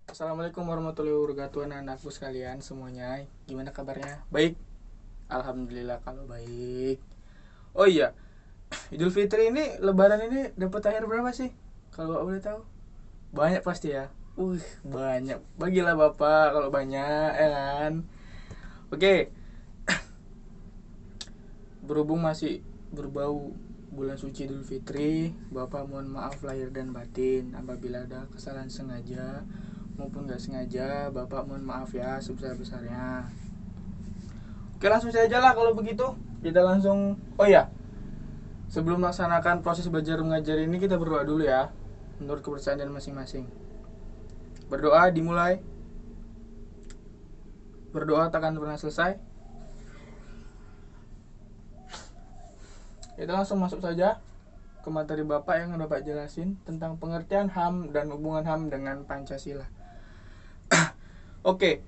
Assalamualaikum warahmatullahi wabarakatuh, anak-anakku sekalian semuanya. Gimana kabarnya? Baik? Alhamdulillah kalau baik. Oh iya, Idul Fitri ini, Lebaran ini dapat THR berapa sih? Kalau Bapak boleh tahu? Banyak pasti ya? Banyak. Bagilah Bapak kalau banyak, ya kan? Oke, berhubung masih berbau bulan suci Idul Fitri, Bapak mohon maaf lahir dan batin apabila ada kesalahan sengaja maupun nggak sengaja. Bapak mohon maaf ya sebesar-besarnya. Oke, langsung saja lah kalau begitu. Kita langsung. Oh ya, sebelum melaksanakan proses belajar mengajar ini kita berdoa dulu ya, menurut kepercayaan masing-masing. Berdoa dimulai. Berdoa takkan pernah selesai. Kita langsung masuk saja ke materi Bapak yang Bapak jelasin tentang pengertian HAM dan hubungan HAM dengan Pancasila. Oke,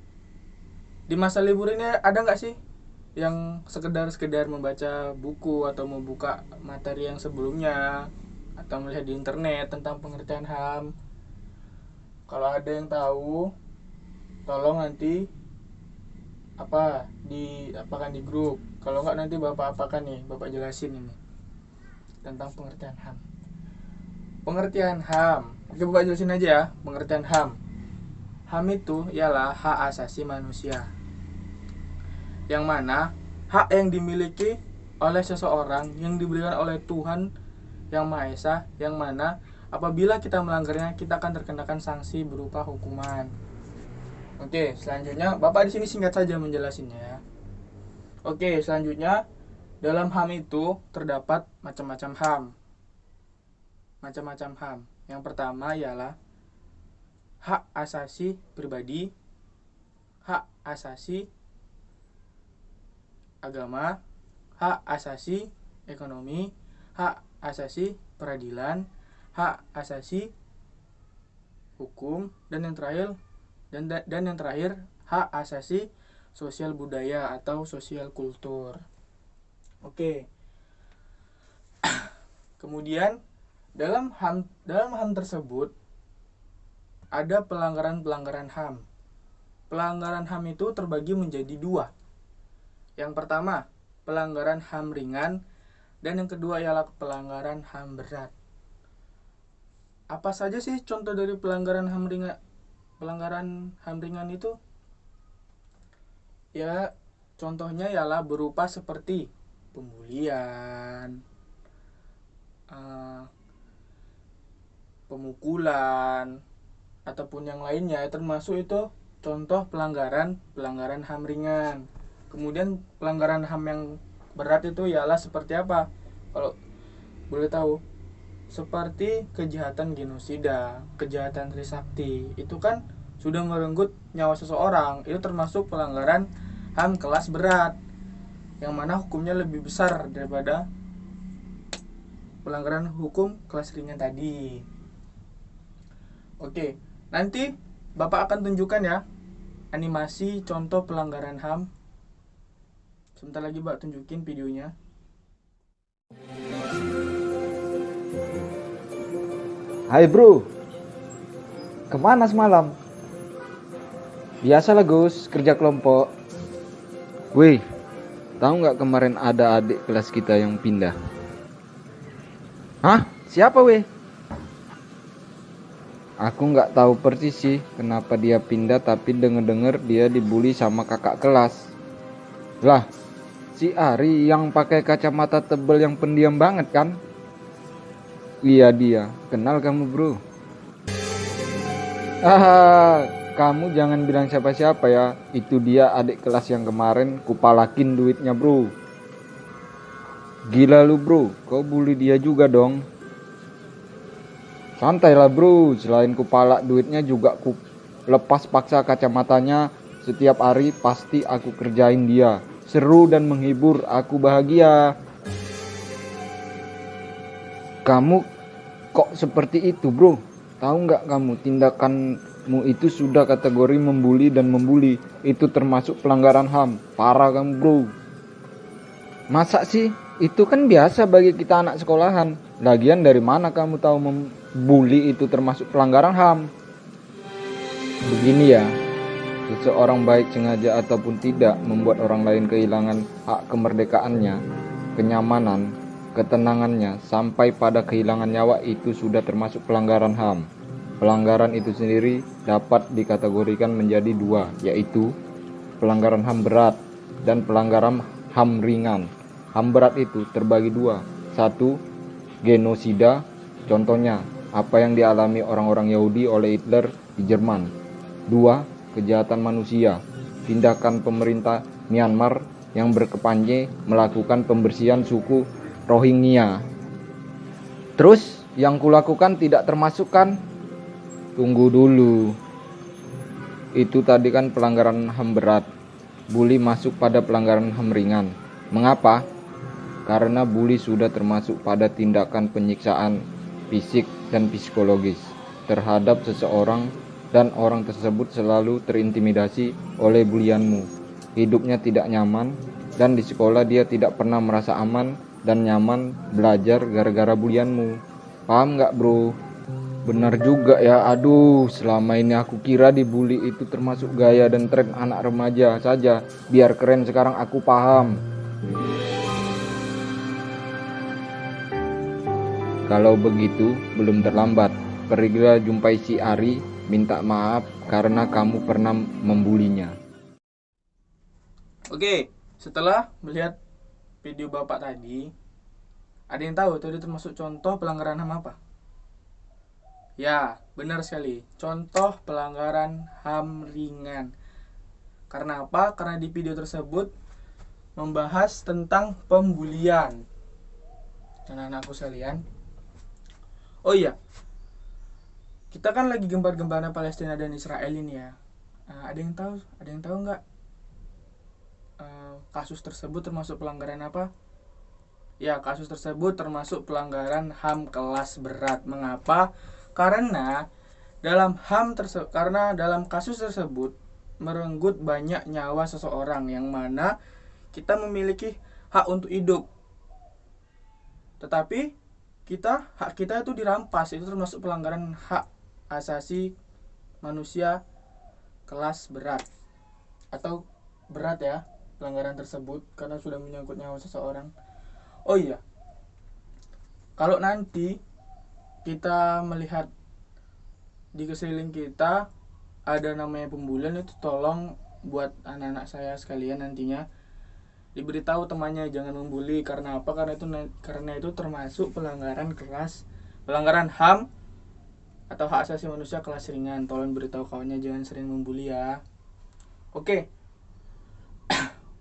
di masa libur ini ada nggak sih yang sekedar membaca buku atau membuka materi yang sebelumnya atau melihat di internet tentang pengertian HAM? Kalau ada yang tahu, tolong nanti apakan di grup. Kalau nggak nanti Bapak apakan nih, Bapak jelasin ini tentang pengertian HAM. Pengertian HAM. Oke, Bapak jelasin aja ya, pengertian HAM. HAM itu ialah hak asasi manusia, yang mana hak yang dimiliki oleh seseorang yang diberikan oleh Tuhan Yang Maha Esa, yang mana apabila kita melanggarnya kita akan terkenakan sanksi berupa hukuman. Oke, selanjutnya Bapak di sini singkat saja menjelasinnya ya. Oke, selanjutnya dalam HAM itu terdapat macam-macam HAM. Macam-macam HAM. Yang pertama ialah hak asasi pribadi, hak asasi agama, hak asasi ekonomi, hak asasi peradilan, hak asasi hukum, dan yang terakhir hak asasi sosial budaya atau sosial kultur. Oke. Kemudian dalam HAM tersebut ada pelanggaran HAM. Pelanggaran HAM itu terbagi menjadi dua. Yang pertama, pelanggaran HAM ringan, dan yang kedua ialah pelanggaran HAM berat. Apa saja sih contoh dari pelanggaran HAM ringan? Pelanggaran HAM ringan itu ya contohnya ialah berupa seperti pembulian, pemukulan, ataupun yang lainnya, termasuk itu contoh pelanggaran HAM ringan. Kemudian pelanggaran HAM yang berat itu ialah seperti apa? Kalau boleh tahu, seperti kejahatan genosida, kejahatan Trisakti, itu kan sudah merenggut nyawa seseorang. Itu termasuk pelanggaran HAM kelas berat, yang mana hukumnya lebih besar daripada pelanggaran hukum kelas ringan tadi. Oke, nanti Bapak akan tunjukkan ya animasi contoh pelanggaran HAM. Sebentar lagi Bapak tunjukin videonya. Hai bro, kemana semalam? Biasalah Gus, kerja kelompok. Wih, tahu nggak kemarin ada adik kelas kita yang pindah? Hah? Siapa weh? Aku nggak tahu persis sih kenapa dia pindah, tapi denger-denger dia dibully sama kakak kelas. Lah, si Ari yang pakai kacamata tebal yang pendiam banget kan? Iya dia, kenal kamu bro? Kamu jangan bilang siapa-siapa ya. Itu dia adik kelas yang kemarin kupalakin duitnya bro. Gila lu bro, kau bully dia juga dong. Santai lah bro, selain kupalak duitnya juga ku lepas paksa kacamatanya. Setiap hari pasti aku kerjain dia. Seru dan menghibur, aku bahagia. Kamu kok seperti itu bro? Tahu nggak kamu, tindakanmu itu sudah kategori membuli dan membuli. Itu termasuk pelanggaran HAM. Parah kamu bro. Masa sih? Itu kan biasa bagi kita anak sekolahan. Lagian dari mana kamu tahu membuli itu termasuk pelanggaran HAM? Begini ya, seseorang baik sengaja ataupun tidak membuat orang lain kehilangan hak kemerdekaannya, kenyamanan, ketenangannya, sampai pada kehilangan nyawa itu sudah termasuk pelanggaran HAM. Pelanggaran itu sendiri dapat dikategorikan menjadi dua, yaitu pelanggaran HAM berat dan pelanggaran HAM ringan. HAM berat itu terbagi dua. Satu, genosida, contohnya apa yang dialami orang-orang Yahudi oleh Hitler di Jerman. Dua, kejahatan manusia, tindakan pemerintah Myanmar yang berkepanjang melakukan pembersihan suku Rohingya. Terus yang kulakukan tidak termasuk kan? Tunggu dulu. Itu tadi kan pelanggaran HAM berat. Bully masuk pada pelanggaran HAM ringan. Mengapa? Karena bully sudah termasuk pada tindakan penyiksaan fisik dan psikologis terhadap seseorang dan orang tersebut selalu terintimidasi oleh bulianmu. Hidupnya tidak nyaman dan di sekolah dia tidak pernah merasa aman dan nyaman belajar gara-gara bulianmu. Paham nggak bro? Benar juga ya, aduh selama ini aku kira dibully itu termasuk gaya dan tren anak remaja saja. Biar keren sekarang aku paham. Kalau begitu belum terlambat. Pergilah jumpai si Ari, minta maaf karena kamu pernah membulinya. Oke, setelah melihat video bapak tadi, ada yang tahu tadi termasuk contoh pelanggaran HAM apa? Ya, benar sekali. Contoh pelanggaran HAM ringan. Karena apa? Karena di video tersebut membahas tentang pembulian. Anak-anakku sekalian. Oh iya, kita kan lagi gembar-gembarnya Palestina dan Israel ini ya. Ada yang tahu nggak kasus tersebut termasuk pelanggaran apa? Ya, kasus tersebut termasuk pelanggaran HAM kelas berat. Mengapa? Karena dalam dalam kasus tersebut merenggut banyak nyawa seseorang yang mana kita memiliki hak untuk hidup. Tetapi hak kita itu dirampas. Itu termasuk pelanggaran hak asasi manusia kelas berat atau berat ya pelanggaran tersebut karena sudah menyangkut nyawa seseorang. Oh iya, kalau nanti kita melihat di sekeliling kita ada namanya pembulian, itu tolong buat anak-anak saya sekalian nantinya diberitahu temannya jangan membuli. Karena apa? Karena itu termasuk pelanggaran HAM atau hak asasi manusia kelas ringan. Tolong beritahu kawannya jangan sering membuli ya. Oke.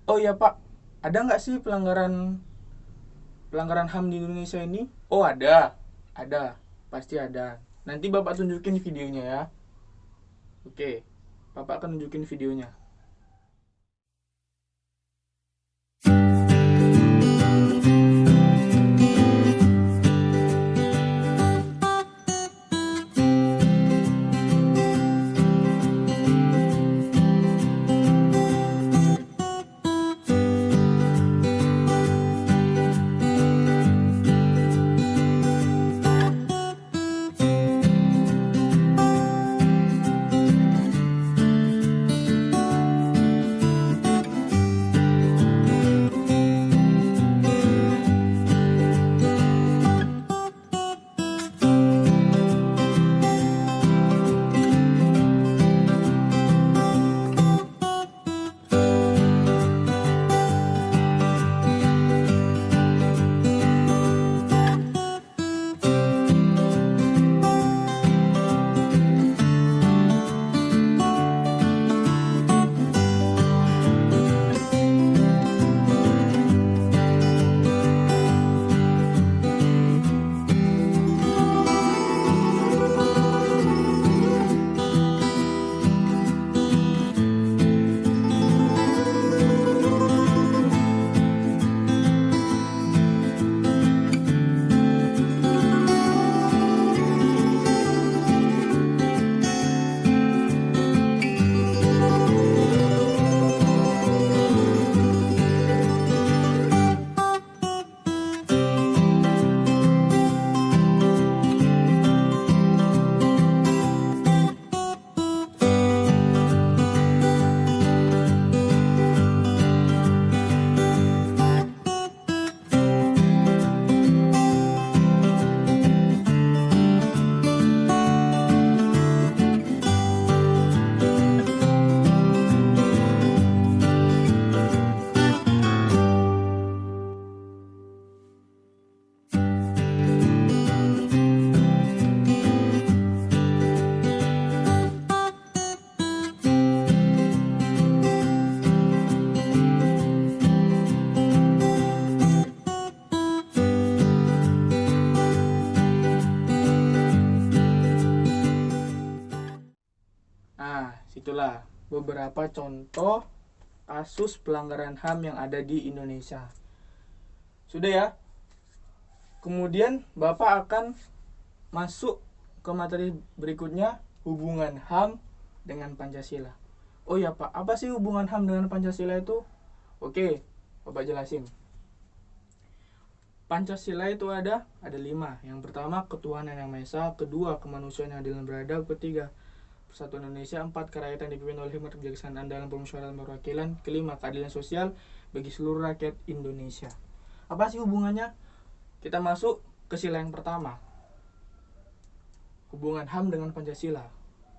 Oh iya Pak, ada nggak sih pelanggaran HAM di Indonesia ini? Oh ada, pasti ada. Nanti Bapak tunjukin videonya ya. Oke, Bapak akan tunjukin videonya. itulah beberapa contoh kasus pelanggaran HAM yang ada di Indonesia. Sudah ya? Kemudian Bapak akan masuk ke materi berikutnya, hubungan HAM dengan Pancasila. Oh ya Pak, apa sih hubungan HAM dengan Pancasila itu? Oke, Bapak jelasin. Pancasila itu ada 5. Yang pertama, ketuhanan yang Maha Esa. Kedua, kemanusiaan yang adil dan beradab. Ketiga, persatuan Indonesia. 4, kerakyatan dipimpin oleh hikmat kebijaksanaan dalam permusyawaratan perwakilan. Kelima, keadilan sosial bagi seluruh rakyat Indonesia. Apa sih hubungannya? Kita masuk ke sila yang pertama, hubungan HAM dengan Pancasila.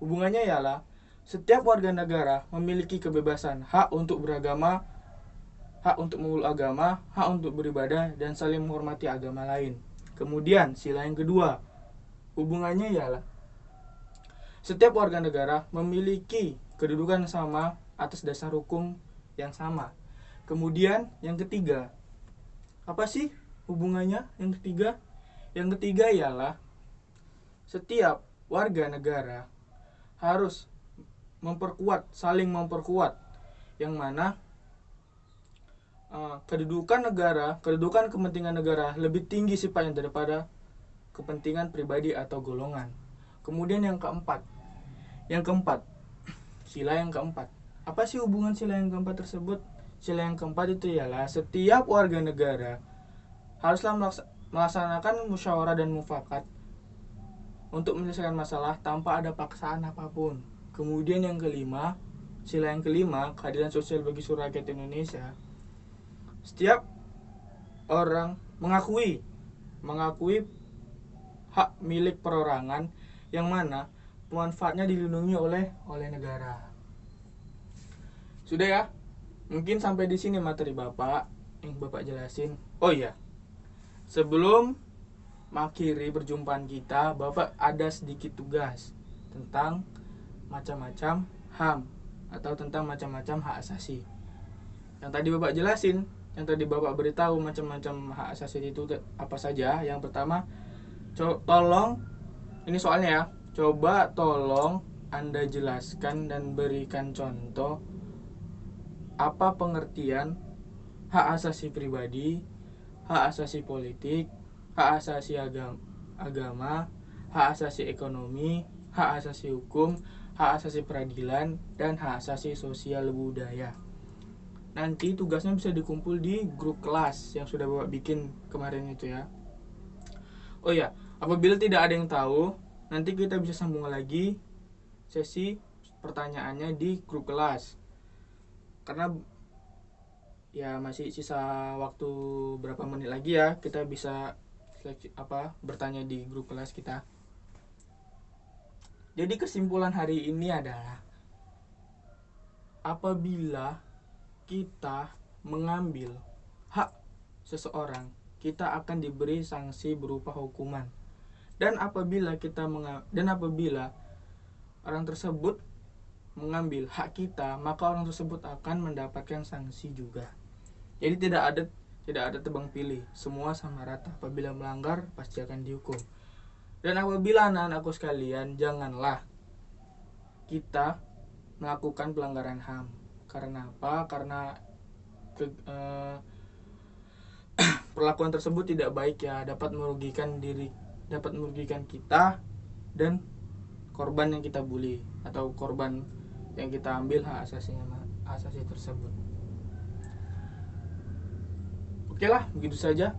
Hubungannya ialah setiap warga negara memiliki kebebasan, hak untuk beragama, hak untuk memeluk agama, hak untuk beribadah, dan saling menghormati agama lain. Kemudian sila yang kedua, hubungannya ialah setiap warga negara memiliki kedudukan sama atas dasar hukum yang sama. Kemudian yang ketiga, apa sih hubungannya yang ketiga? Yang ketiga ialah setiap warga negara harus saling memperkuat, yang mana kedudukan kepentingan negara lebih tinggi sifatnya daripada kepentingan pribadi atau golongan. Kemudian yang keempat, sila yang keempat. Apa sih hubungan sila yang keempat tersebut? Sila yang keempat itu ialah setiap warga negara haruslah melaksanakan musyawarah dan mufakat untuk menyelesaikan masalah tanpa ada paksaan apapun. Kemudian yang kelima, sila yang kelima, keadilan sosial bagi seluruh rakyat Indonesia. Setiap orang mengakui hak milik perorangan yang mana manfaatnya dilindungi oleh negara. Sudah ya? Mungkin sampai di sini materi Bapak yang Bapak jelasin. Oh iya, sebelum mengakhiri perjumpaan kita, Bapak ada sedikit tugas tentang macam-macam HAM atau tentang macam-macam hak asasi. Yang tadi Bapak jelasin, yang tadi Bapak beritahu macam-macam hak asasi itu apa saja. Yang pertama, tolong, ini soalnya ya, coba tolong Anda jelaskan dan berikan contoh apa pengertian hak asasi pribadi, hak asasi politik, hak asasi agama, hak asasi ekonomi, hak asasi hukum, hak asasi peradilan, dan hak asasi sosial budaya. Nanti tugasnya bisa dikumpul di grup kelas yang sudah Bapak bikin kemarin itu ya. Oh ya, apabila tidak ada yang tahu, nanti kita bisa sambung lagi sesi pertanyaannya di grup kelas. Karena ya masih sisa waktu berapa menit lagi ya, kita bisa bertanya di grup kelas kita. Jadi kesimpulan hari ini adalah apabila kita mengambil hak seseorang, kita akan diberi sanksi berupa hukuman. Dan apabila orang tersebut mengambil hak kita, maka orang tersebut akan mendapatkan sanksi juga. Jadi tidak ada tebang pilih, semua sama rata. Apabila melanggar pasti akan dihukum. Dan apabila anak-anakku sekalian, janganlah kita melakukan pelanggaran HAM. Karena apa? Karena perlakuan tersebut tidak baik ya, dapat merugikan kita dan korban yang kita bully atau korban yang kita ambil hak asasi tersebut. Oke lah, begitu saja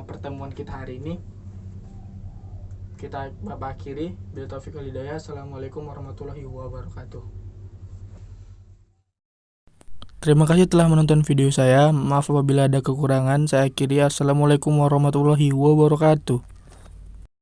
pertemuan kita hari ini. Kita Bapak akhiri. Bila taufiq wal hidayah. Assalamualaikum warahmatullahi wabarakatuh. Terima kasih telah menonton video saya. Maaf apabila ada kekurangan. Saya akhiri. Assalamualaikum warahmatullahi wabarakatuh.